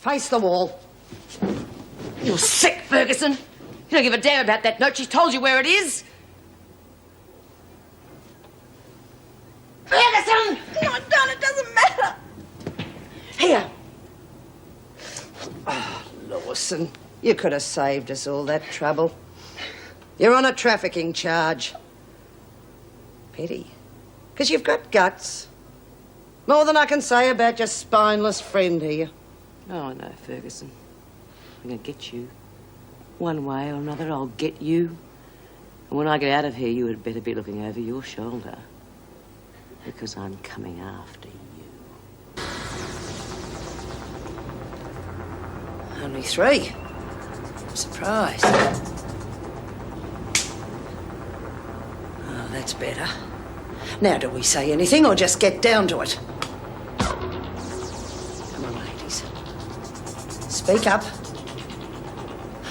Face the wall. You're sick, Ferguson. You don't give a damn about that note. She's told you where it is. Ferguson! No, Don, it doesn't matter. Here. Oh, Lawson, you could have saved us all that trouble. You're on a trafficking charge. Pity. Because you've got guts. More than I can say about your spineless friend here. Oh, I know, Ferguson. I'm going to get you. One way or another, I'll get you. And when I get out of here, you had better be looking over your shoulder. Because I'm coming after you. Only 3. I'm surprised. Oh, that's better. Now, do we say anything or just get down to it? Come on, ladies. Speak up.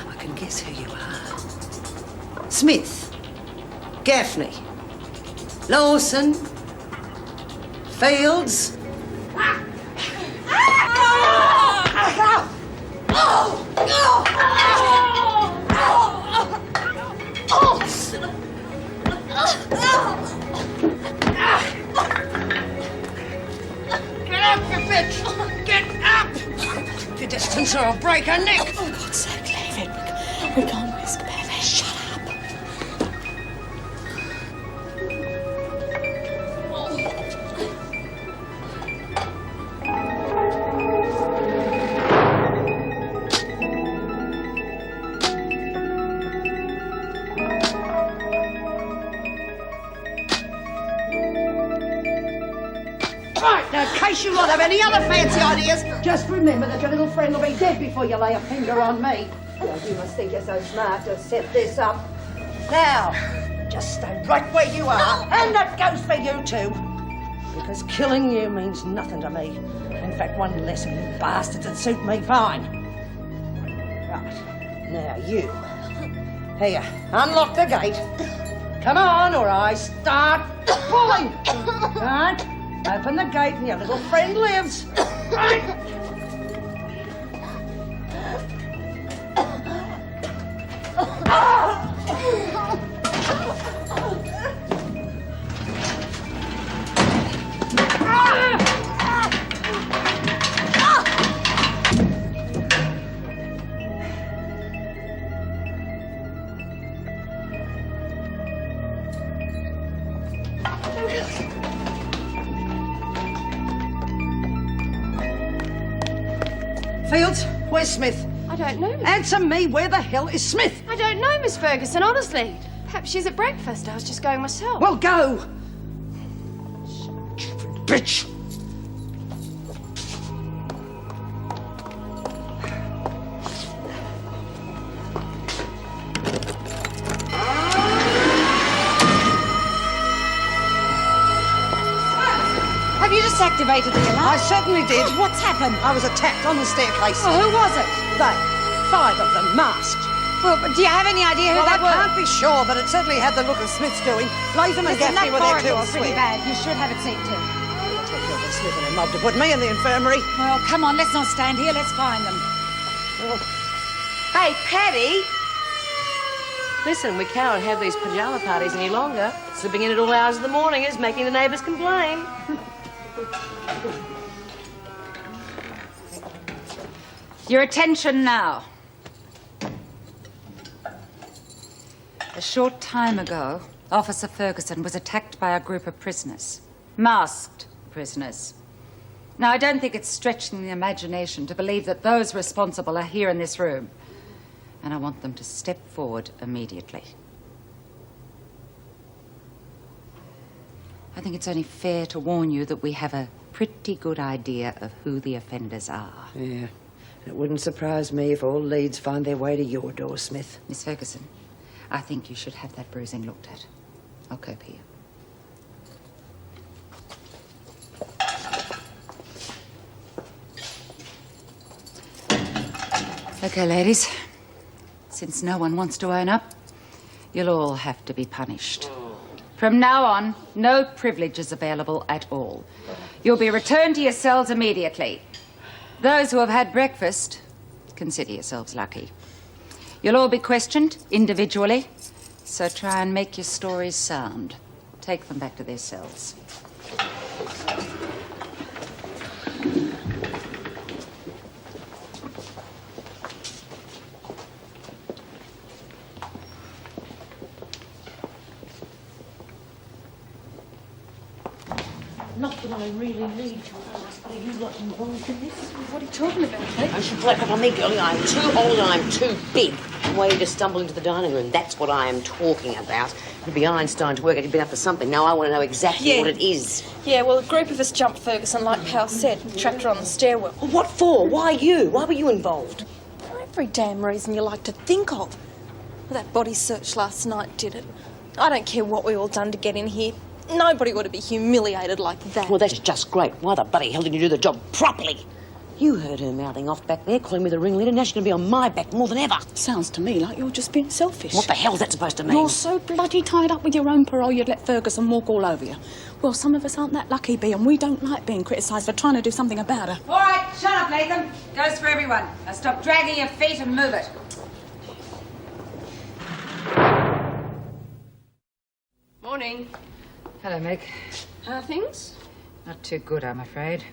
I can guess who you are. Smith. Gaffney. Lawson. Fields. Get up, you bitch! Get up! Your distance or I'll break her neck! For God's sake, leave it. We can't risk Betty. Shut up. Now, in case you lot have any other fancy ideas, just remember that your little friend will be dead before you lay a finger on me. Well, you must think you're so smart to set this up. Now, just stay right where you are, and that goes for you too. Because killing you means nothing to me. In fact, one less of you bastards would suit me fine. Right, now you. Here, unlock the gate. Come on, or I start pulling. Right? Open the gate and your little friend lives. Right. Fields, where's Smith? I don't know. Answer me, where the hell is Smith? I don't know, Miss Ferguson, honestly. Perhaps she's at breakfast. I was just going myself. Well, go! Bitch! Have you just activated the alarm? I certainly did. Oh, what's happened? I was attacked on the staircase. Oh, who was it? They. 5 of them, masked. Well, but do you have any idea who Well, they I were? can't be sure, but it certainly had the look of Smith's doing. Latham and Listen, Gaffney were there too, I was pretty swear. bad. You should have it seen to. I'll take all the Smith and a mob to put me in the infirmary. Well, come on, let's not stand here. Let's find them. Hey, Paddy! Listen, we cannot have these pyjama parties any longer. Slipping in at all hours of the morning is making the neighbours complain. Your attention now. A short time ago, Officer Ferguson was attacked by a group of prisoners. Masked prisoners. Now, I don't think it's stretching the imagination to believe that those responsible are here in this room. And I want them to step forward immediately. I think it's only fair to warn you that we have a pretty good idea of who the offenders are. Yeah. It wouldn't surprise me if all leads find their way to your door, Smith. Miss Ferguson, I think you should have that bruising looked at. I'll cope here. Okay, ladies. Since no one wants to own up, you'll all have to be punished. From now on, no privileges available at all. You'll be returned to your cells immediately. Those who have had breakfast, consider yourselves lucky. You'll all be questioned individually, so try and make your stories sound. Take them back to their cells. Not that I really need to ask, but are you not involved in this? What are you talking about, Kate? I should play on me, girlie. I'm too old and I'm too big. Why you just stumble into the dining room? That's what I am talking about. It'd be Einstein to work out you'd been up to something. Now I want to know exactly what it is. Yeah, well, a group of us jumped Ferguson, like Pal said, trapped her on the stairwell. Well, what for? Why you? Why were you involved? Every damn reason you like to think of. Well, that body search last night did it. I don't care what we all done to get in here. Nobody ought to be humiliated like that. Well, that's just great. Why the bloody hell didn't you do the job properly? You heard her mouthing off back there, calling me the ringleader. Now she's going to be on my back more than ever. Sounds to me like you're just being selfish. What the hell's that supposed to mean? You're so bloody tied up with your own parole you'd let Ferguson walk all over you. Well, some of us aren't that lucky, Bea, and we don't like being criticised for trying to do something about her. All right, shut up, Latham. Goes for everyone. Now stop dragging your feet and move it. Morning. Hello, Meg. How are things? Not too good, I'm afraid.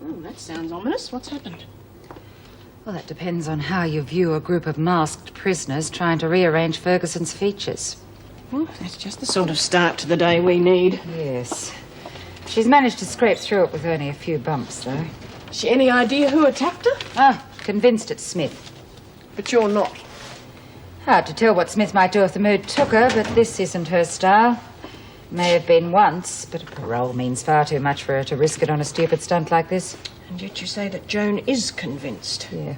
Oh, that sounds ominous. What's happened? Well, that depends on how you view a group of masked prisoners trying to rearrange Ferguson's features. Well, that's just the sort of start to the day we need. Yes. She's managed to scrape through it with only a few bumps, though. She any idea who attacked her? Oh, convinced it's Smith. But you're not. Hard to tell what Smith might do if the mood took her, but this isn't her style. May have been once, but a parole means far too much for her to risk it on a stupid stunt like this. And yet you say that Joan is convinced. Yeah.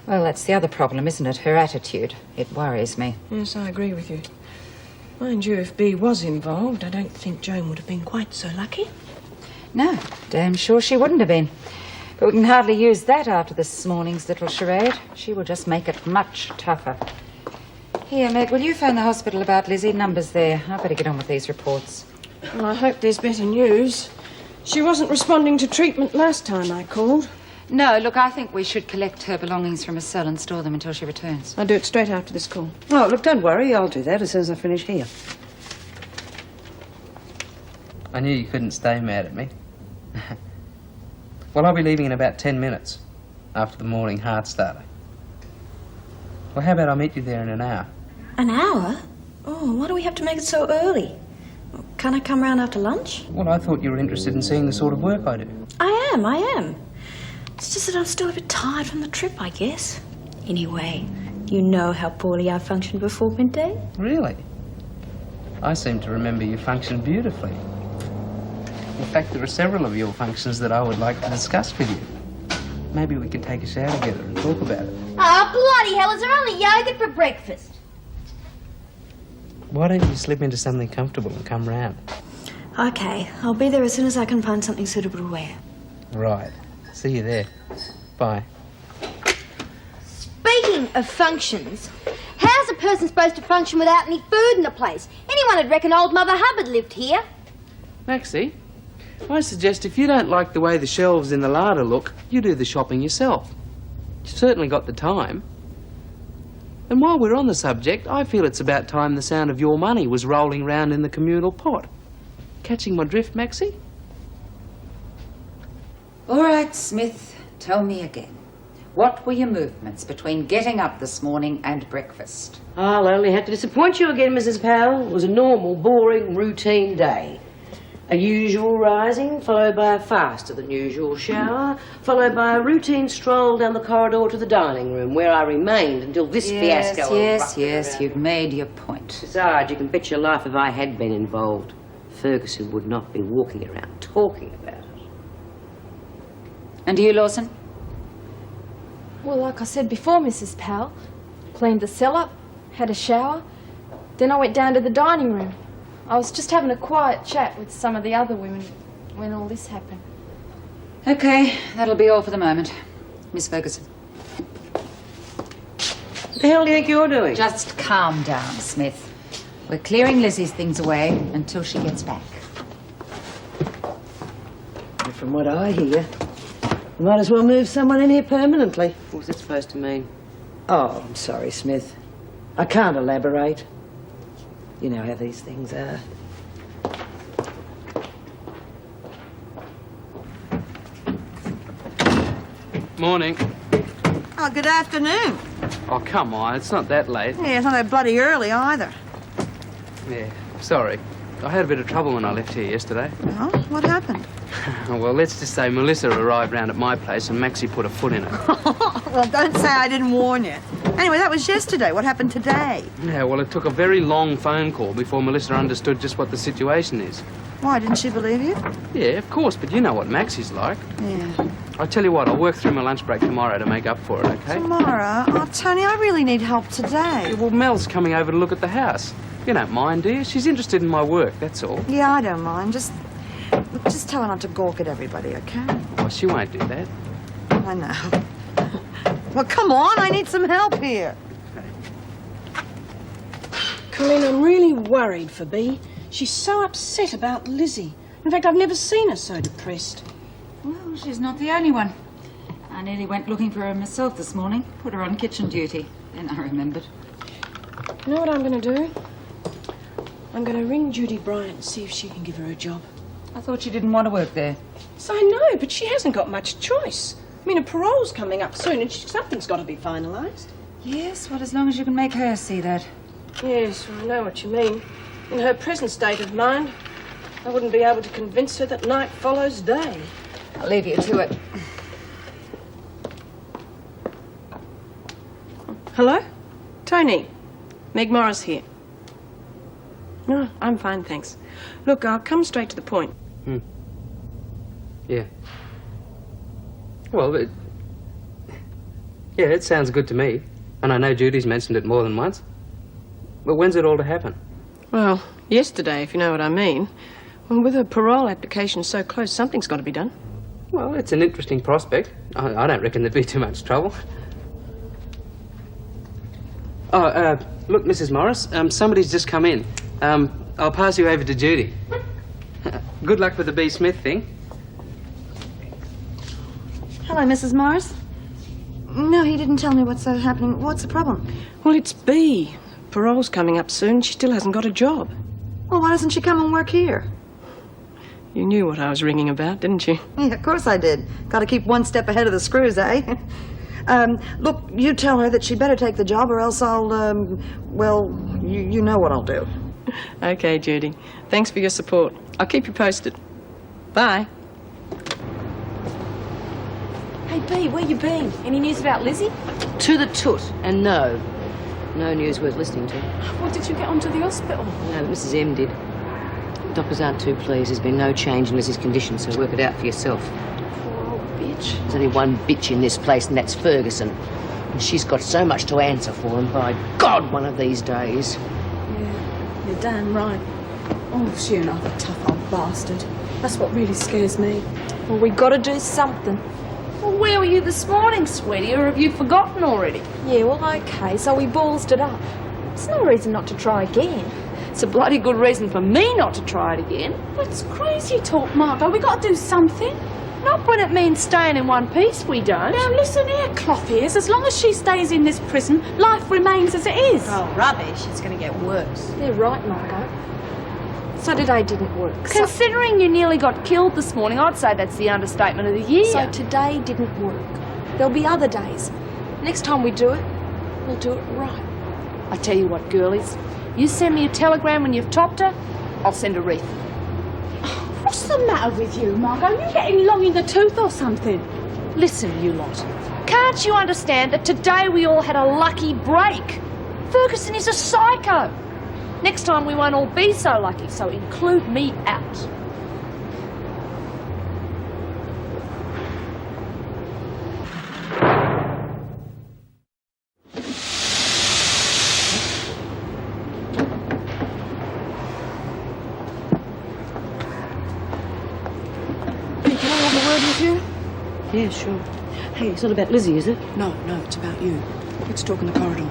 Well, that's the other problem, isn't it? Her attitude. It worries me. Yes, I agree with you. Mind you, if Bea was involved, I don't think Joan would have been quite so lucky. No, damn sure she wouldn't have been. But we can hardly use that after this morning's little charade. She will just make it much tougher. Here, Meg, will you phone the hospital about Lizzie? Number's there. I better get on with these reports. Well, I hope there's better news. She wasn't responding to treatment last time I called. No, look, I think we should collect her belongings from a cell and store them until she returns. I'll do it straight after this call. Oh, look, don't worry. I'll do that as soon as I finish here. I knew you couldn't stay mad at me. Well, I'll be leaving in about 10 minutes after the morning heart starter. Well, how about I meet you there in an hour? An hour? Oh, why do we have to make it so early? Can't I come round after lunch? Well, I thought you were interested in seeing the sort of work I do. I am. It's just that I'm still a bit tired from the trip, I guess. Anyway, you know how poorly I functioned before midday? Really? I seem to remember you functioned beautifully. In fact, there are several of your functions that I would like to discuss with you. Maybe we could take a shower together and talk about it. Oh, bloody hell, is there only yogurt for breakfast? Why don't you slip into something comfortable and come round? Okay, I'll be there as soon as I can find something suitable to wear. Right. See you there. Bye. Speaking of functions, how's a person supposed to function without any food in the place? Anyone would reckon old Mother Hubbard lived here. Maxie, I suggest if you don't like the way the shelves in the larder look, you do the shopping yourself. You've certainly got the time. And while we're on the subject, I feel it's about time the sound of your money was rolling round in the communal pot. Catching my drift, Maxie? All right, Smith, tell me again. What were your movements between getting up this morning and breakfast? I'll only have to disappoint you again, Mrs. Powell. It was a normal, boring, routine day. A usual rising, followed by a faster than usual shower, followed by a routine stroll down the corridor to the dining room, where I remained until this fiasco erupted Yes, around. you've made your point. Besides, you can bet your life if I had been involved, Ferguson would not be walking around talking about it. And you, Lawson? Well, like I said before, Mrs. Powell, cleaned the cell up, had a shower, then I went down to the dining room. I was just having a quiet chat with some of the other women when all this happened. Okay, that'll be all for the moment. Miss Ferguson. What the hell do you think you're doing? Just calm down, Smith. We're clearing Lizzie's things away until she gets back. And from what I hear, Might as well move someone in here permanently. What's it supposed to mean? Oh, I'm sorry, Smith. I can't elaborate. You know how these things are. Morning. Oh, good afternoon. Oh, come on, it's not that late. Yeah, it's not that bloody early either. Yeah, sorry. I had a bit of trouble when I left here yesterday. Oh, what happened? Well, let's just say Melissa arrived round at my place and Maxie put a foot in it. Well, don't say I didn't warn you. Anyway, that was yesterday. What happened today? Yeah, well, it took a very long phone call before Melissa understood just what the situation is. Why, didn't she believe you? Yeah, of course, but you know what Maxie's like. Yeah. I'll tell you what, I'll work through my lunch break tomorrow to make up for it, okay? Tomorrow? Oh, Tony, I really need help today. Yeah, well, Mel's coming over to look at the house. You don't mind, do you? She's interested in my work, that's all. Yeah, I don't mind. Just tell her not to gawk at everybody, okay? Oh, she won't do that. I know. Well, come on, I need some help here. Colleen, I'm really worried for Bea. She's so upset about Lizzie. In fact, I've never seen her so depressed. Well, she's not the only one. I nearly went looking for her myself this morning. Put her on kitchen duty. Then I remembered. You know what I'm going to do? I'm going to ring Judy Bryant and see if she can give her a job. I thought she didn't want to work there. So I know, but she hasn't got much choice. I mean, her parole's coming up soon and something's got to be finalised. Yes, well, as long as you can make her see that. Yes, I know what you mean. In her present state of mind, I wouldn't be able to convince her that night follows day. I'll leave you to it. Hello? Tony. Meg Morris here. No, I'm fine, thanks. Look, I'll come straight to the point. Yeah. Well, yeah, it sounds good to me. And I know Judy's mentioned it more than once. But when's it all to happen? Well, yesterday, if you know what I mean. Well, with her parole application so close, something's got to be done. Well, it's an interesting prospect. I don't reckon there'd be too much trouble. Oh, look, Mrs. Morris, somebody's just come in. I'll pass you over to Judy. Good luck with the B. Smith thing. Hello, Mrs. Morris. No, he didn't tell me what's happening. What's the problem? Well, it's Bea. Parole's coming up soon. She still hasn't got a job. Well, why doesn't she come and work here? You knew what I was ringing about, didn't you? Yeah, of course I did. Got to keep one step ahead of the screws, eh? Look, you tell her that she better take the job or else I'll, well, you know what I'll do. Okay, Judy. Thanks for your support. I'll keep you posted. Bye. Hey, Bea, where you been? Any news about Lizzie? To the toot, and no news worth listening to. What, did you get onto the hospital? No, but Mrs. M did. Doctors aren't too pleased. There's been no change in Lizzie's condition, so work it out for yourself. Poor old bitch. There's only one bitch in this place, and that's Ferguson. And she's got so much to answer for, and by God, one of these days. Yeah, you're damn right. Oh, she another tough old bastard. That's what really scares me. Well, we got to do something. Well, where were you this morning, sweetie, or have you forgotten already? Yeah, well, okay, so we ballsed it up. It's no reason not to try again. It's a bloody good reason for me not to try it again. That's crazy talk, Margot. We got to do something. Not when it means staying in one piece, we don't. Now, listen here, cloth ears. As long as she stays in this prison, life remains as it is. Oh, rubbish. It's going to get worse. They're right, Margot. Saturday didn't work. Considering you nearly got killed this morning, I'd say that's the understatement of the year. So today didn't work. There'll be other days. Next time we do it, we'll do it right. I tell you what, girlies. You send me a telegram when you've topped her, I'll send a wreath. What's the matter with you, Margot? You getting long in the tooth or something? Listen, you lot. Can't you understand that today we all had a lucky break? Ferguson is a psycho. Next time we won't all be so lucky, so include me out. Can I have a word with you? Yeah, sure. Hey, it's not about Lizzie, is it? No, it's about you. Let's talk in the corridor.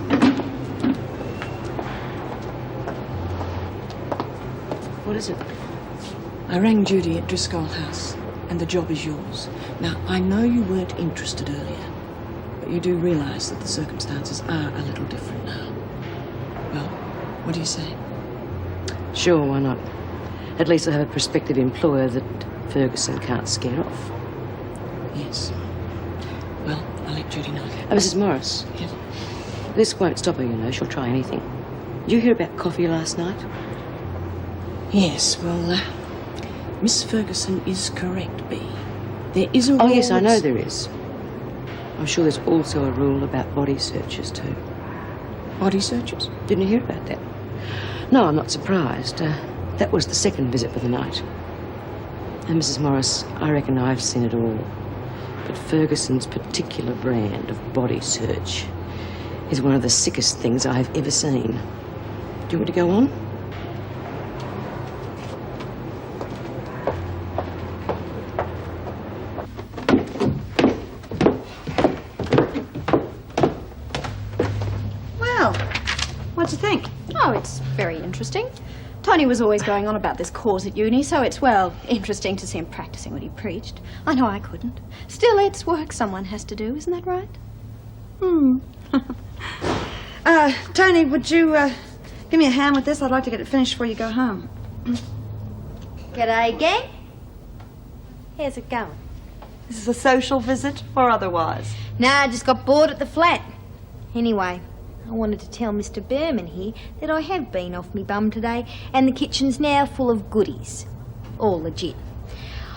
What is it? I rang Judy at Driscoll house. and the job is yours. Now, I know you weren't interested earlier, but you do realise that the circumstances are a little different now. Well, what do you say? Sure, why not? At least I have a prospective employer that Ferguson can't scare off. Yes. Well, I'll let Judy know. Mrs. Morris. Yes. This won't stop her, you know. She'll try anything. Did you hear about coffee last night? Yes, well, Miss Ferguson is correct, Bea. There is a rule. Oh, yes, I know there is. I'm sure there's also a rule about body searches, too. Body searches? Didn't you hear about that? No, I'm not surprised. That was the second visit for the night. And Mrs. Morris, I reckon I've seen it all. But Ferguson's particular brand of body search is one of the sickest things I've ever seen. Do you want to go on? Well, what'd you think? Oh, it's very interesting. Tony was always going on about this cause at uni, so it's, well, interesting to see him practicing what he preached. I know I couldn't. Still, it's work someone has to do, isn't that right? Tony, would you give me a hand with this? I'd like to get it finished before you go home. G'day, gang. How's it going? This is a social visit or otherwise? Nah, I just got bored at the flat. Anyway, I wanted to tell Mr. Berman here that I have been off me bum today and the kitchen's now full of goodies. All legit.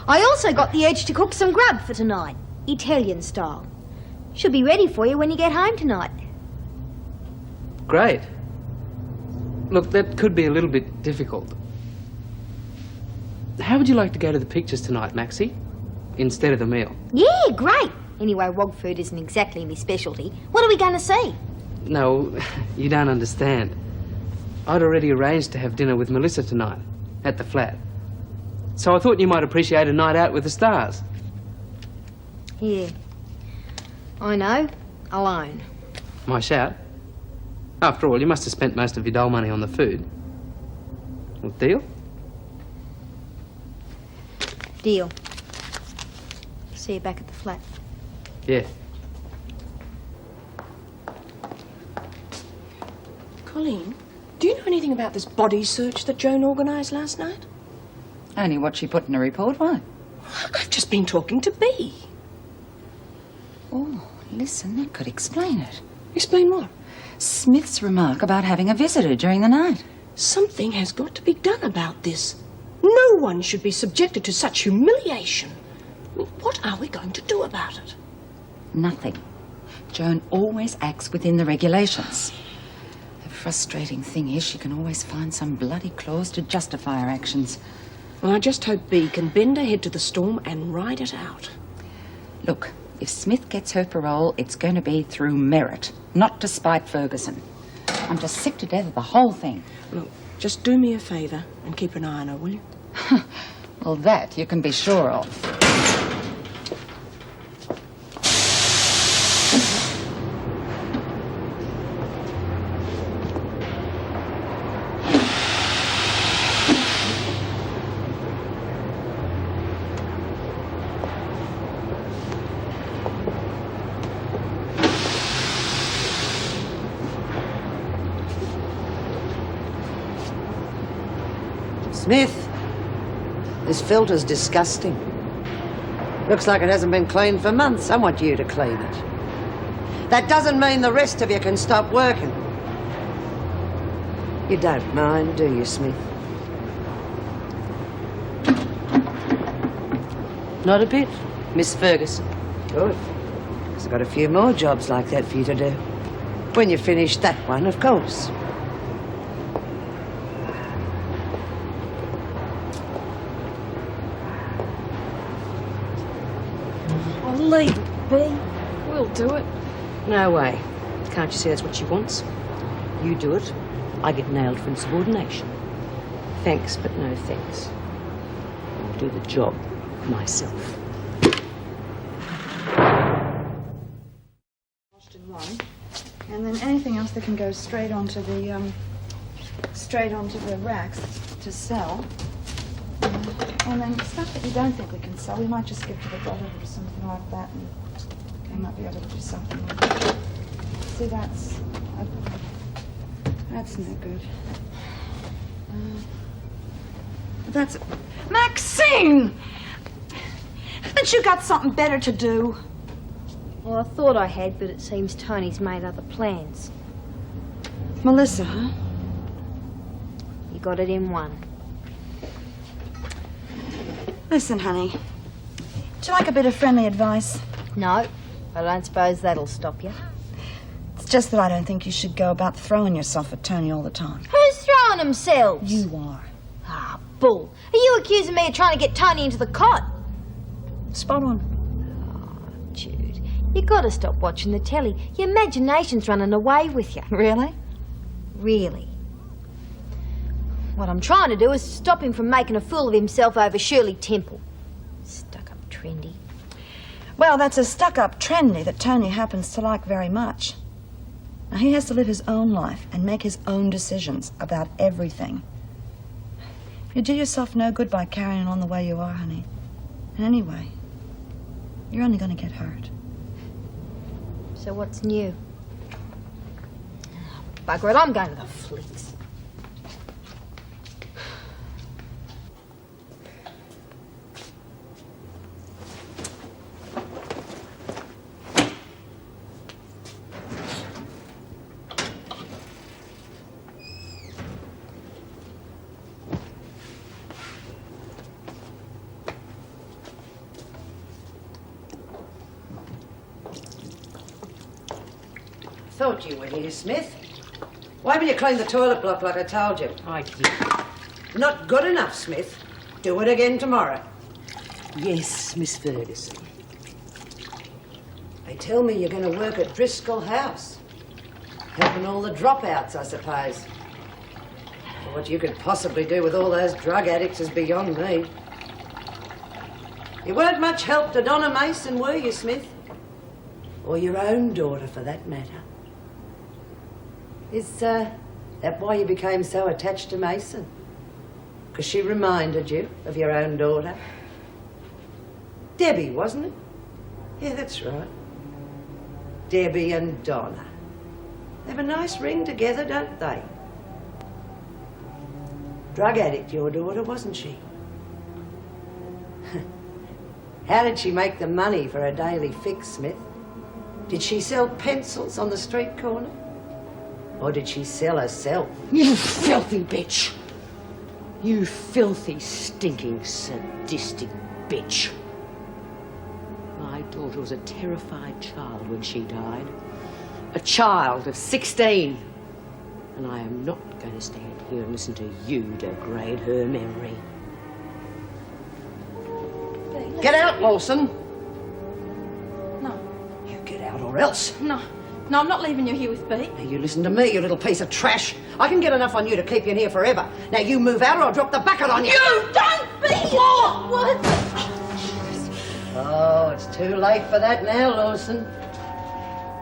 I also got the urge to cook some grub for tonight, Italian style. Should be ready for you when you get home tonight. Great. Look, that could be a little bit difficult. How would you like to go to the pictures tonight, Maxie? Instead of the meal? Yeah, great. Anyway, wog food isn't exactly my specialty. What are we going to see? No, you don't understand. I'd already arranged to have dinner with Melissa tonight, at the flat. So I thought you might appreciate a night out with the stars. Yeah. I know. Alone. My shout. After all, you must have spent most of your dole money on the food. Well, deal? Deal. See you back at the flat. Yeah. Colleen, do you know anything about this body search that Joan organised last night? Only what she put in a report, why? I've just been talking to Bea. Oh, listen, that could explain it. Explain what? Smith's remark about having a visitor during the night. Something has got to be done about this. No one should be subjected to such humiliation. What are we going to do about it? Nothing. Joan always acts within the regulations. The frustrating thing is she can always find some bloody clause to justify her actions. Well, I just hope Bea can bend her head to the storm and ride it out. Look, if Smith gets her parole, it's going to be through merit, not to spite Ferguson. I'm just sick to death of the whole thing. Look, just do me a favour and keep an eye on her, will you? Well, that you can be sure of. Smith, this filter's disgusting. Looks like it hasn't been cleaned for months. I want you to clean it. That doesn't mean the rest of you can stop working. You don't mind, do you, Smith? Not a bit, Miss Ferguson. Good. 'Cause I've got a few more jobs like that for you to do. When you finish that one, of course. Leave it be. We'll do it. No way. Can't you see that's what she wants? You do it, I get nailed for insubordination. Thanks, but no thanks. I'll do the job myself. Washed in one, and then anything else that can go straight onto the racks to sell. And then stuff that you don't think we can sell, we might just give to the brother or something like that, and they might be able to do something with it. See, that's no good. That's... Maxine! Haven't you got something better to do? Well, I thought I had, but it seems Tony's made other plans. Melissa, huh? You got it in one. Listen, honey. Would you like a bit of friendly advice? No, I don't suppose that'll stop you. It's just that I don't think you should go about throwing yourself at Tony all the time. Who's throwing themselves? You are. Ah, bull. Are you accusing me of trying to get Tony into the cot? Spot on. Oh, Jude, you gotta stop watching the telly. Your imagination's running away with you. Really? Really. What I'm trying to do is stop him from making a fool of himself over Shirley Temple. Stuck-up trendy. Well, that's a stuck-up trendy that Tony happens to like very much. Now, he has to live his own life and make his own decisions about everything. You do yourself no good by carrying on the way you are, honey. And anyway, you're only going to get hurt. So what's new? Oh, bugger it, I'm going to the flicks. Thought you were here, Smith. Why haven't you cleaned the toilet block like I told you? I did. Not good enough, Smith. Do it again tomorrow. Yes, Miss Ferguson. They tell me you're going to work at Driscoll House. Helping all the dropouts, I suppose. What you could possibly do with all those drug addicts is beyond me. You weren't much help to Donna Mason, were you, Smith? Or your own daughter, for that matter. Is that why you became so attached to Mason? Because she reminded you of your own daughter? Debbie, wasn't it? Yeah, that's right. Debbie and Donna. They have a nice ring together, don't they? Drug addict, your daughter, wasn't she? How did she make the money for her daily fix, Smith? Did she sell pencils on the street corner? Or did she sell herself? You filthy bitch! You filthy, stinking, sadistic bitch. My daughter was a terrified child when she died. A child of 16. And I am not going to stand here and listen to you degrade her memory. Get out, Lawson. No. You get out or else. No. No, I'm not leaving you here with Bea. Now, you listen to me, you little piece of trash. I can get enough on you to keep you in here forever. Now, you move out or I'll drop the bucket on you. You don't be! What? Oh, it's too late for that now, Lawson.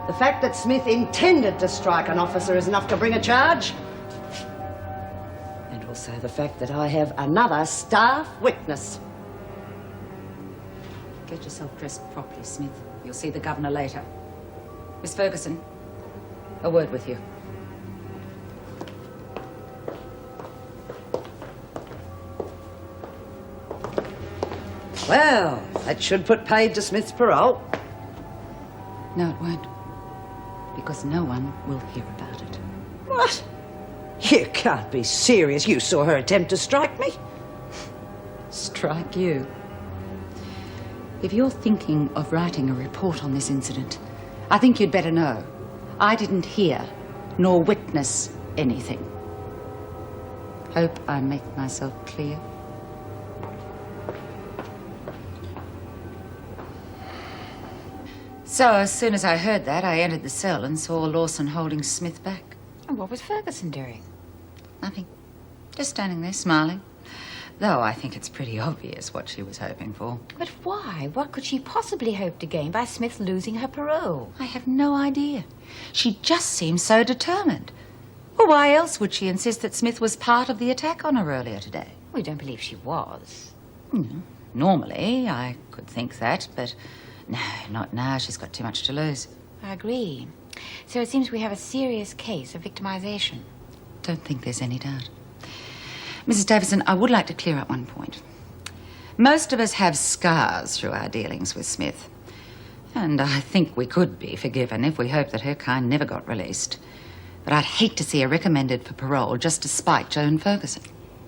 The fact that Smith intended to strike an officer is enough to bring a charge. And also the fact that I have another staff witness. Get yourself dressed properly, Smith. You'll see the governor later. Miss Ferguson, a word with you. Well, that should put paid to Smith's parole. No, it won't. Because no one will hear about it. What? You can't be serious. You saw her attempt to strike me. Strike you. If you're thinking of writing a report on this incident, I think you'd better know. I didn't hear nor witness anything. Hope I make myself clear. So, as soon as I heard that, I entered the cell and saw Lawson holding Smith back. And what was Ferguson doing? Nothing. Just standing there, smiling. Though I think it's pretty obvious what she was hoping for. But why? What could she possibly hope to gain by Smith losing her parole? I have no idea. She just seemed so determined. Well, why else would she insist that Smith was part of the attack on her earlier today? We don't believe she was. Normally, I could think that, but no, not now. She's got too much to lose. I agree. So it seems we have a serious case of victimization. Don't think there's any doubt. Mrs. Davidson, I would like to clear up one point. Most of us have scars through our dealings with Smith. And I think we could be forgiven if we hope that her kind never got released. But I'd hate to see her recommended for parole just to spite Joan Ferguson.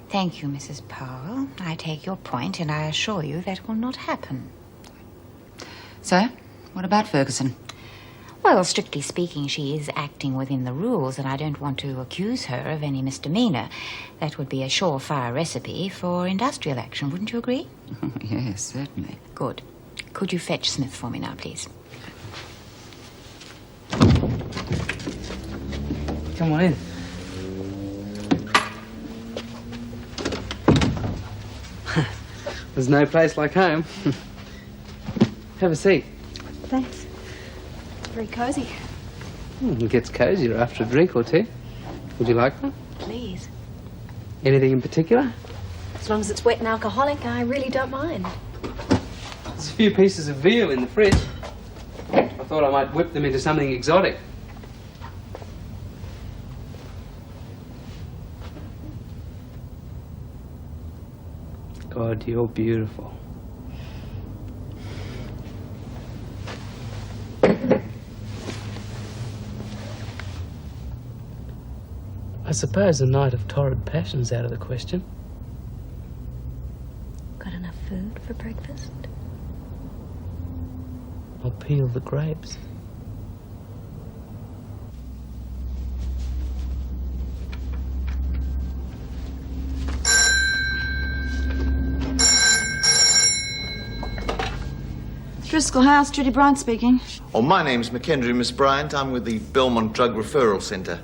Thank you, Mrs. Parole. I take your point, and I assure you that will not happen. So, what about Ferguson? Well, strictly speaking, she is acting within the rules, and I don't want to accuse her of any misdemeanor. That would be a surefire recipe for industrial action, wouldn't you agree? Yes, certainly. Good. Could you fetch Smith for me now, please? Come on in. There's no place like home. Have a seat. Thanks. Very cosy. It gets cosier after a drink or two. Would you like one? Please. Anything in particular? As long as it's wet and alcoholic, I really don't mind. There's a few pieces of veal in the fridge. I thought I might whip them into something exotic. God, you're beautiful. I suppose a night of torrid passion's out of the question. Got enough food for breakfast? I'll peel the grapes. Driscoll House, Judy Bryant speaking. Oh, my name's McKendry, Miss Bryant. I'm with the Belmont Drug Referral Centre.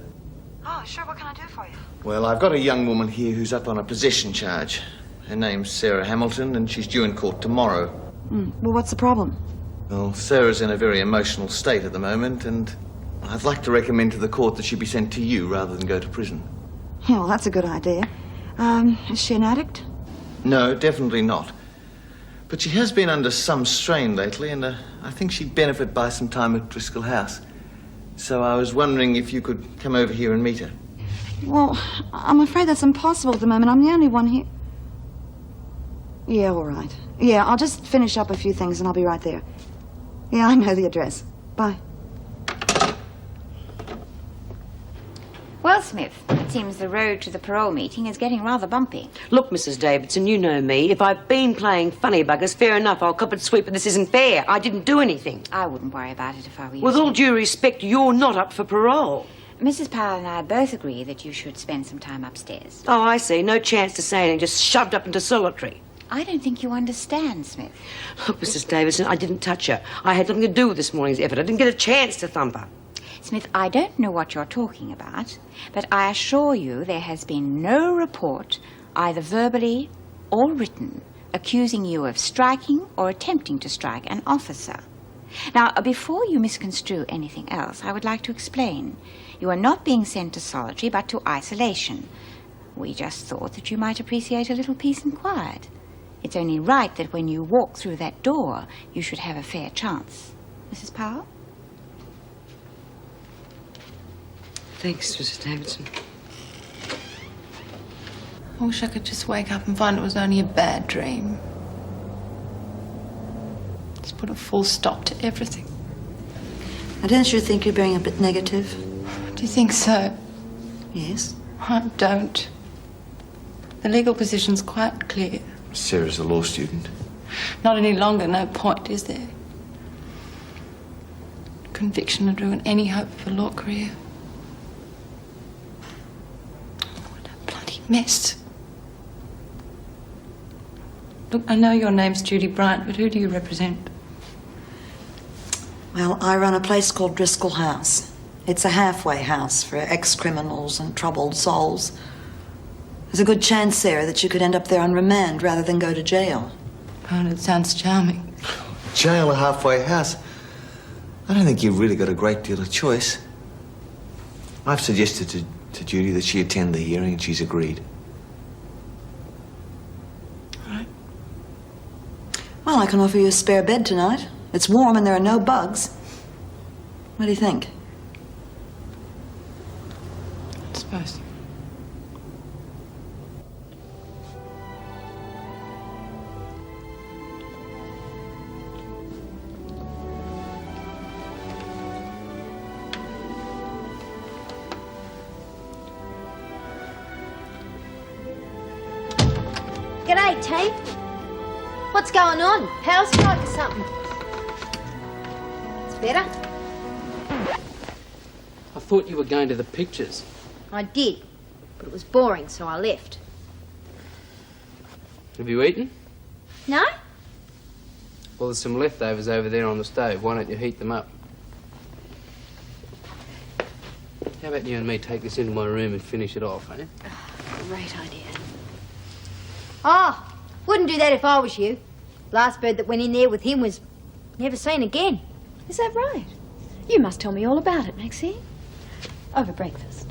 Oh, sure, what can I do for you? Well, I've got a young woman here who's up on a possession charge. Her name's Sarah Hamilton, and she's due in court tomorrow. Well, what's the problem? Well, Sarah's in a very emotional state at the moment, and I'd like to recommend to the court that she be sent to you rather than go to prison. Yeah, well, that's a good idea. Is she an addict? No, definitely not. But she has been under some strain lately, and I think she'd benefit by some time at Driscoll House. So I was wondering if you could come over here and meet her. Well, I'm afraid that's impossible at the moment. I'm the only one here. Yeah, all right. Yeah, I'll just finish up a few things and I'll be right there. Yeah, I know the address. Bye. Well, Smith, it seems the road to the parole meeting is getting rather bumpy. Look, Mrs. Davidson, you know me. If I've been playing funny buggers, fair enough, I'll cop it sweet, but this isn't fair. I didn't do anything. I wouldn't worry about it if I were you. With all Smith. due respect, you're not up for parole. Mrs. Powell and I both agree that you should spend some time upstairs. Oh, I see. No chance to say anything, just shoved up into solitary. I don't think you understand, Smith. Look, Mrs. Davidson, I didn't touch her. I had nothing to do with this morning's effort. I didn't get a chance to thump her. Smith, I don't know what you're talking about, but I assure you there has been no report, either verbally or written, accusing you of striking or attempting to strike an officer. Now, before you misconstrue anything else, I would like to explain. You are not being sent to solitary, but to isolation. We just thought that you might appreciate a little peace and quiet. It's only right that when you walk through that door, you should have a fair chance. Mrs. Powell? Thanks, Mrs. Davidson. I wish I could just wake up and find it was only a bad dream. Just put a full stop to everything. Now, don't you think you're being a bit negative? Do you think so? Yes. I don't. The legal position's quite clear. Sarah's a law student. Not any longer, no point, is there? Conviction would ruin any hope of a law career. What a bloody mess. Look, I know your name's Judy Bryant, but who do you represent? Well, I run a place called Driscoll House. It's a halfway house for ex-criminals and troubled souls. There's a good chance, Sarah, that you could end up there on remand rather than go to jail. Oh, it sounds charming. Jail, a halfway house. I don't think you've really got a great deal of choice. I've suggested to Judy that she attend the hearing and she's agreed. I can offer you a spare bed tonight. It's warm and there are no bugs. What do you think? I suppose. G'day, team. What's going on? Power strike or something? It's better. I thought you were going to the pictures. I did, but it was boring, so I left. Have you eaten? No? Well, there's some leftovers over there on the stove. Why don't you heat them up? How about you and me take this into my room and finish it off, eh? Great idea. Oh, wouldn't do that if I was you. Last bird that went in there with him was never seen again. Is that right? You must tell me all about it, Maxie. Over breakfast.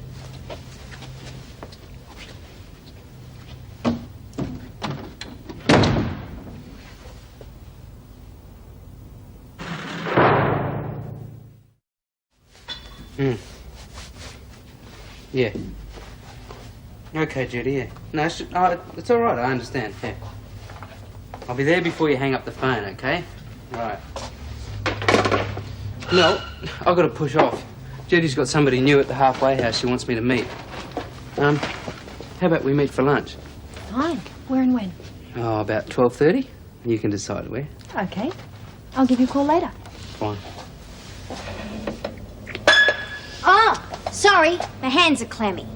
Yeah. Okay, Judy, yeah. No, it's all right, I understand, yeah. I'll be there before you hang up the phone, okay? Right. No, I've got to push off. Judy's got somebody new at the halfway house she wants me to meet. How about we meet for lunch? Fine. Where and when? Oh, about 12:30. You can decide where. Okay. I'll give you a call later. Fine. Oh, sorry. My hands are clammy.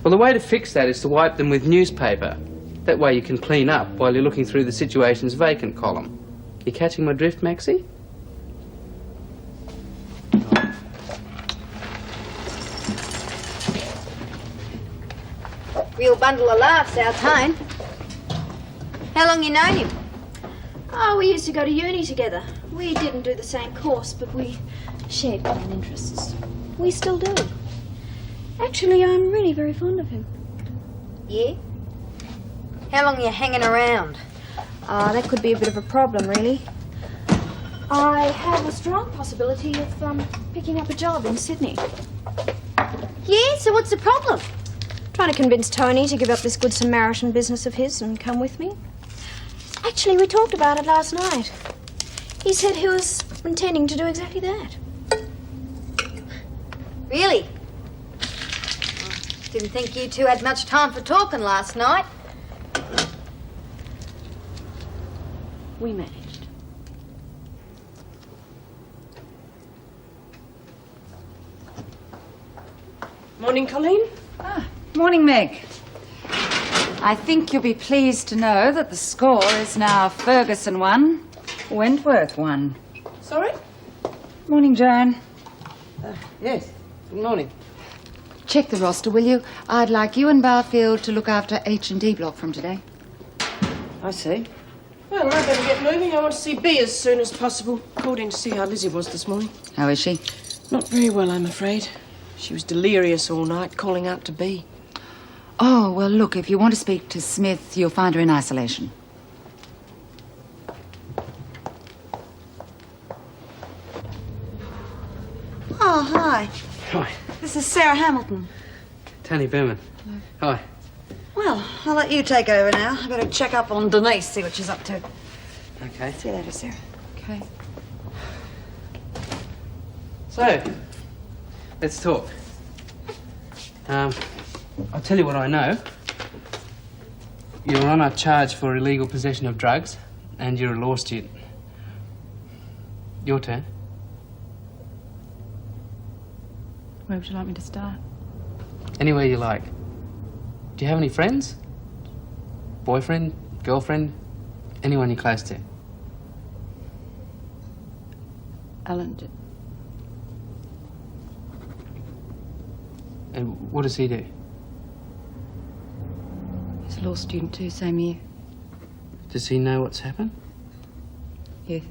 Well, the way to fix that is to wipe them with newspaper. That way you can clean up while you're looking through the situation's vacant column. You catching my drift, Maxie? Real bundle of laughs, our Tone. How long you known him? Oh, we used to go to uni together. We didn't do the same course, but we shared common interests. We still do. Actually, I'm really very fond of him. Yeah? How long you hanging around? That could be a bit of a problem, really. I have a strong possibility of picking up a job in Sydney. Yeah, so what's the problem? Trying to convince Tony to give up this good Samaritan business of his and come with me. Actually, we talked about it last night. He said he was intending to do exactly that. Really? Didn't think you two had much time for talking last night. We managed. Morning, Colleen. Morning, Meg. I think you'll be pleased to know that the score is now Ferguson 1, Wentworth 1. Sorry? Morning, Joan. Yes. Good morning. Check the roster, will you? I'd like you and Barfield to look after H&D block from today. I see. Well, I better get moving. I want to see B as soon as possible. Called in to see how Lizzie was this morning. How is she? Not very well, I'm afraid. She was delirious all night, calling out to B. Oh, well, look, if you want to speak to Smith, you'll find her in isolation. Oh, hi. Hi. This is Sarah Hamilton. Tony Berman. Hi. Well, I'll let you take over now. I better check up on Denise, see what she's up to. Okay. See you later, Sarah. Okay. So, let's talk. I'll tell you what I know. You're on a charge for illegal possession of drugs, and you're a law student. Your turn. Where would you like me to start? Anywhere you like. Do you have any friends? Boyfriend? Girlfriend? Anyone you're close to? Alan. And what does he do? He's a law student too, same year. Does he know what's happened? Yes.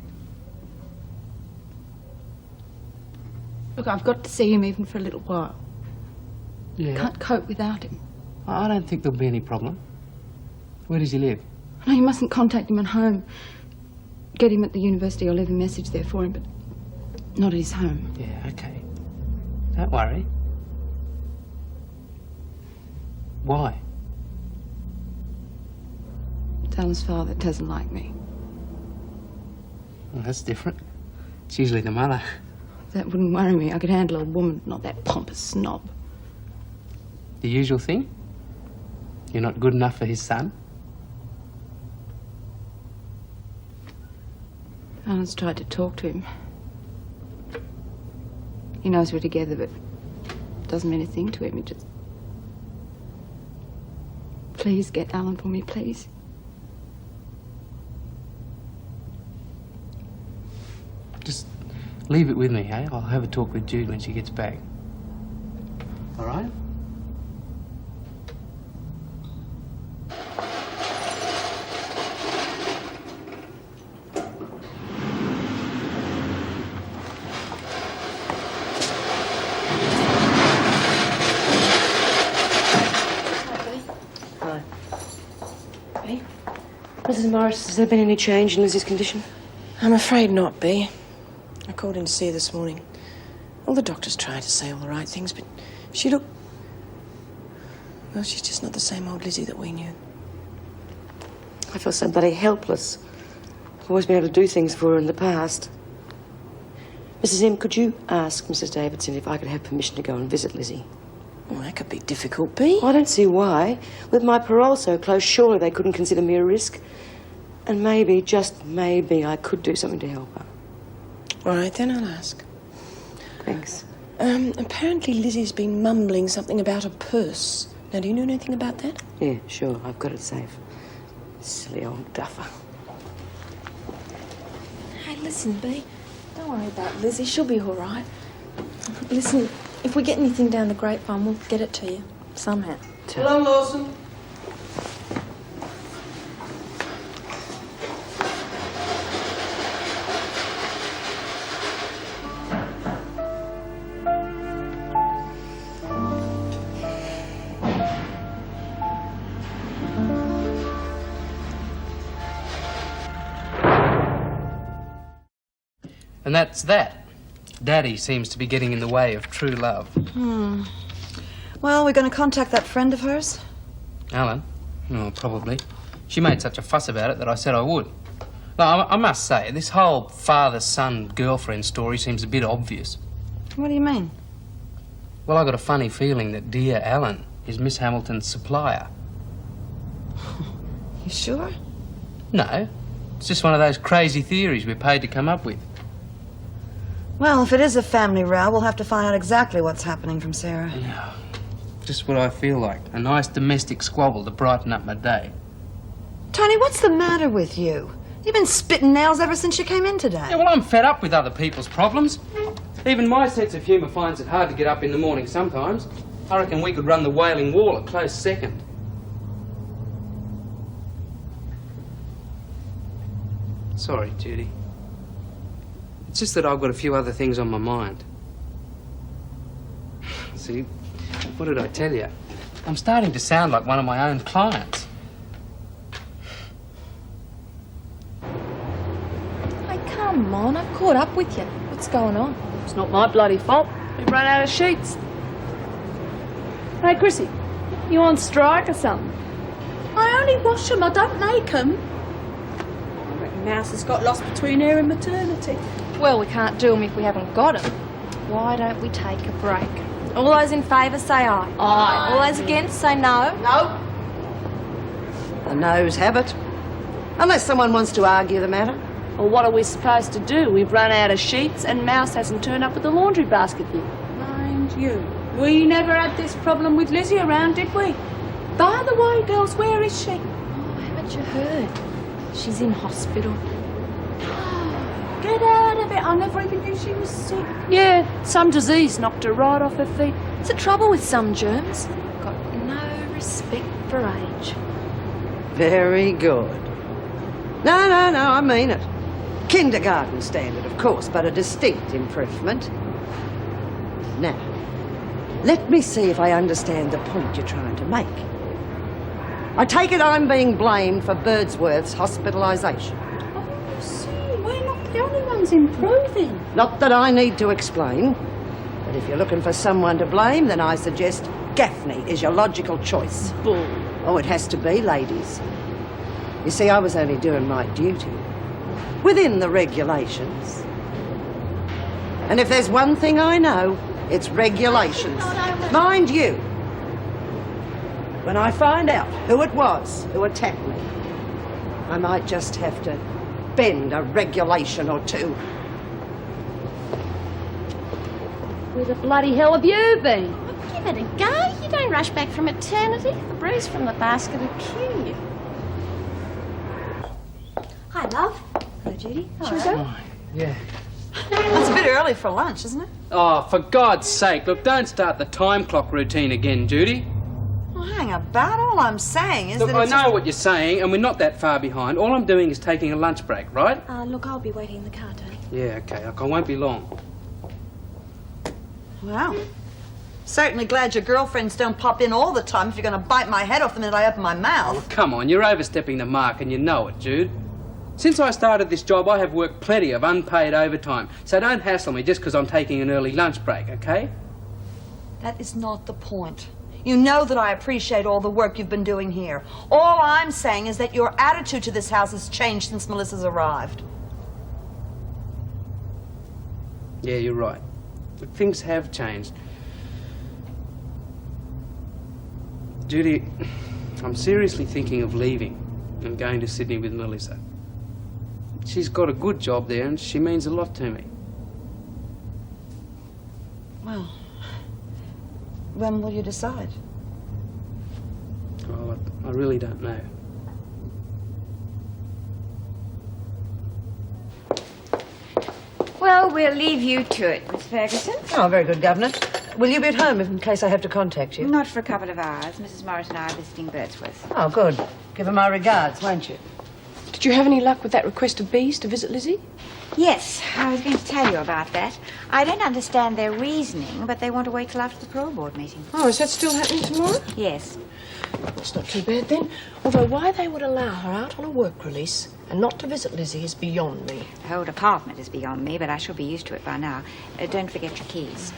Look, I've got to see him even for a little while. Yeah. Can't cope without him. I don't think there'll be any problem. Where does he live? No, you mustn't contact him at home. Get him at the university. I'll leave a message there for him, but not at his home. Yeah, okay. Don't worry. Why? It's Alan's father that doesn't like me. Well, that's different. It's usually the mother. That wouldn't worry me. I could handle a woman, not that pompous snob. The usual thing? You're not good enough for his son? Alan's tried to talk to him. He knows we're together, but it doesn't mean a thing to him. He just... Please get Alan for me, please. Just leave it with me, eh? I'll have a talk with Jude when she gets back. All right? Mrs. Morris, has there been any change in Lizzie's condition? I'm afraid not, Bea. I called in to see her this morning. All the doctors tried to say all the right things, but she looked... Well, she's just not the same old Lizzie that we knew. I feel so bloody helpless. I've always been able to do things for her in the past. Mrs. M, could you ask Mrs. Davidson if I could have permission to go and visit Lizzie? Well, that could be difficult, Bea. I don't see why. With my parole so close, surely they couldn't consider me a risk. And maybe, just maybe, I could do something to help her. All right, then I'll ask. Thanks. Apparently Lizzie's been mumbling something about a purse. Now, do you know anything about that? Yeah, sure. I've got it safe. Silly old duffer. Hey, listen, Bea. Don't worry about Lizzie. She'll be all right. Listen, if we get anything down the grapevine, we'll get it to you. Somehow. Hello, Lawson. And that's that. Daddy seems to be getting in the way of true love. Well, we're going to contact that friend of hers? Alan? Oh, probably. She made such a fuss about it that I said I would. Now, I must say, this whole father-son-girlfriend story seems a bit obvious. What do you mean? Well, I got a funny feeling that dear Alan is Miss Hamilton's supplier. You sure? No. It's just one of those crazy theories we're paid to come up with. Well, if it is a family row, we'll have to find out exactly what's happening from Sarah. Yeah. Just what I feel like. A nice domestic squabble to brighten up my day. Tony, what's the matter with you? You've been spitting nails ever since you came in today. Yeah, well, I'm fed up with other people's problems. Even my sense of humour finds it hard to get up in the morning sometimes. I reckon we could run the Wailing Wall a close second. Sorry, Judy. It's just that I've got a few other things on my mind. See, what did I tell you? I'm starting to sound like one of my own clients. Hey, come on. I've caught up with you. What's going on? It's not my bloody fault. We've run out of sheets. Hey, Chrissy, you on strike or something? I only wash them, I don't make them. I reckon Mouse has got lost between her and maternity. Well, we can't do them if we haven't got them. Why don't we take a break? All those in favour say aye. Aye. All those against say no. No. The noes have it. Unless someone wants to argue the matter. Well, what are we supposed to do? We've run out of sheets and Mouse hasn't turned up with the laundry basket yet. Mind you, we never had this problem with Lizzie around, did we? By the way, girls, where is she? Oh, haven't you heard? She's in hospital. Get out of it. I never even knew she was sick. Yeah, some disease knocked her right off her feet. It's the trouble with some germs. Got no respect for age. Very good. No, I mean it. Kindergarten standard, of course, but a distinct improvement. Now, let me see if I understand the point you're trying to make. I take it I'm being blamed for Birdsworth's hospitalisation. Oh, see, we're not the only ones improving. Not that I need to explain, but if you're looking for someone to blame, then I suggest Gaffney is your logical choice. Bull. Oh, it has to be, ladies. You see, I was only doing my duty within the regulations. And if there's one thing I know, it's regulations. Mind you, when I find out who it was who attacked me, I might just have to bend a regulation or two. Where the bloody hell have you been? Give it a go. You don't rush back from eternity. The breeze from the basket will kill you. Hi, love. Hello, Judy. Shall we go? Yeah. It's a bit early for lunch, isn't it? Oh, for God's sake, look, don't start the time clock routine again, Judy. Well, hang about. All I'm saying is Look, that I it's know just... what you're saying, and we're not that far behind. All I'm doing is taking a lunch break, right? Look, I'll be waiting in the car, Tony. Yeah, okay, look, I won't be long. Well, certainly glad your girlfriends don't pop in all the time if you're going to bite my head off the minute I open my mouth. Oh, come on, you're overstepping the mark, and you know it, Jude. Since I started this job, I have worked plenty of unpaid overtime, so don't hassle me just because I'm taking an early lunch break, okay? That is not the point. You know that I appreciate all the work you've been doing here. All I'm saying is that your attitude to this house has changed since Melissa's arrived. Yeah, you're right. But things have changed. Judy, I'm seriously thinking of leaving and going to Sydney with Melissa. She's got a good job there and she means a lot to me. Well, when will you decide? Well, I really don't know. Well, we'll leave you to it, Miss Ferguson. Oh, very good, Governor. Will you be at home in case I have to contact you? Not for a couple of hours. Mrs. Morris and I are visiting Birdsworth. Oh, good. Give her my regards, won't you? Did you have any luck with that request of Bee's to visit Lizzie? Yes, I was going to tell you about that. I don't understand their reasoning, but they want to wait till after the parole board meeting. Oh, is that still happening tomorrow? Yes. It's not too bad then. Although why they would allow her out on a work release and not to visit Lizzie is beyond me. The whole department is beyond me, but I shall be used to it by now. Don't forget your keys.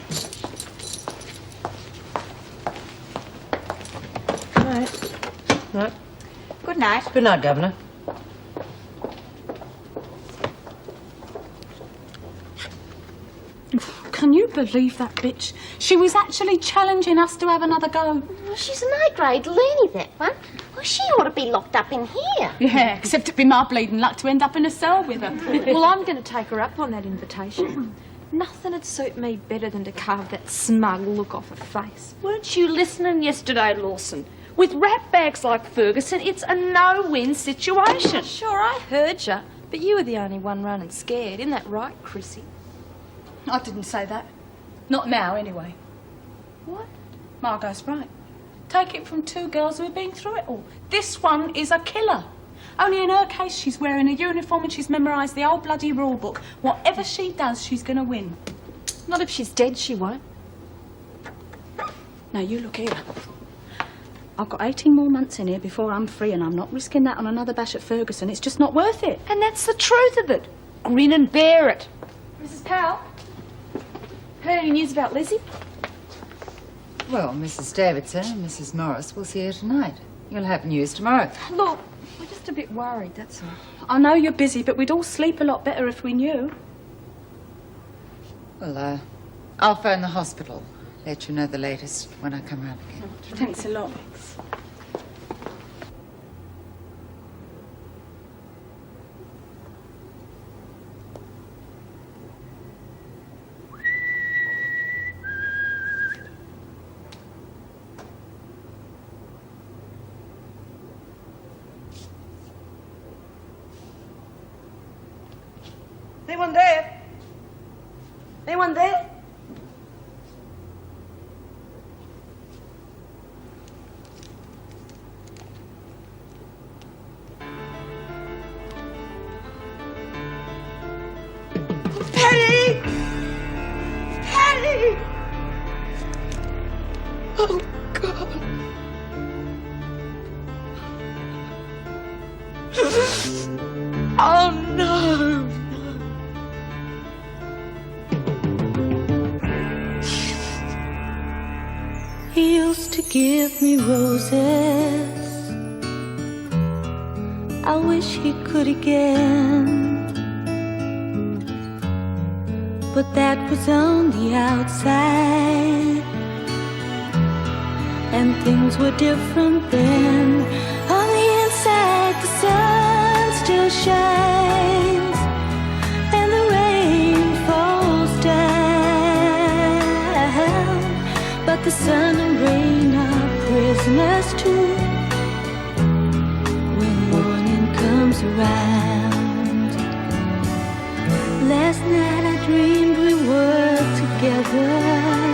Good night. Right. Good night. Good night, Governor. Can you believe that bitch? She was actually challenging us to have another go. Well, she's an A-grade loony, that one. Well, she ought to be locked up in here. Yeah, except it'd be my bleeding luck to end up in a cell with her. Well, I'm going to take her up on that invitation. Nothing'd suit me better than to carve that smug look off her face. Weren't you listening yesterday, Lawson? With rat bags like Ferguson, it's a no-win situation. Sure, I heard you, but you were the only one running scared. Isn't that right, Chrissy? I didn't say that. Not now, anyway. What? Margot's right. Take it from two girls who have been through it all. This one is a killer. Only in her case, she's wearing a uniform and she's memorised the old bloody rule book. Whatever she does, she's going to win. Not if she's dead, she won't. Now, you look here. I've got 18 more months in here before I'm free, and I'm not risking that on another bash at Ferguson. It's just not worth it. And that's the truth of it. Grin and bear it. Mrs. Powell? Heard any news about Lizzie? Well, Mrs. Davidson and Mrs. Morris will see her tonight. You'll have news tomorrow. Look, we're just a bit worried, that's all. I know you're busy, but we'd all sleep a lot better if we knew. Well, I'll phone the hospital. Let you know the latest when I come round again. Thanks a lot. Anyone there? Anyone there? Patty! Patty! Oh, God. used to give me roses. I wish he could again, but that was on the outside, and things were different then. On the inside, the sun still shines, and the rain falls down, but the sun and rain are prisoners too. Comes around. Last night I dreamed we were together.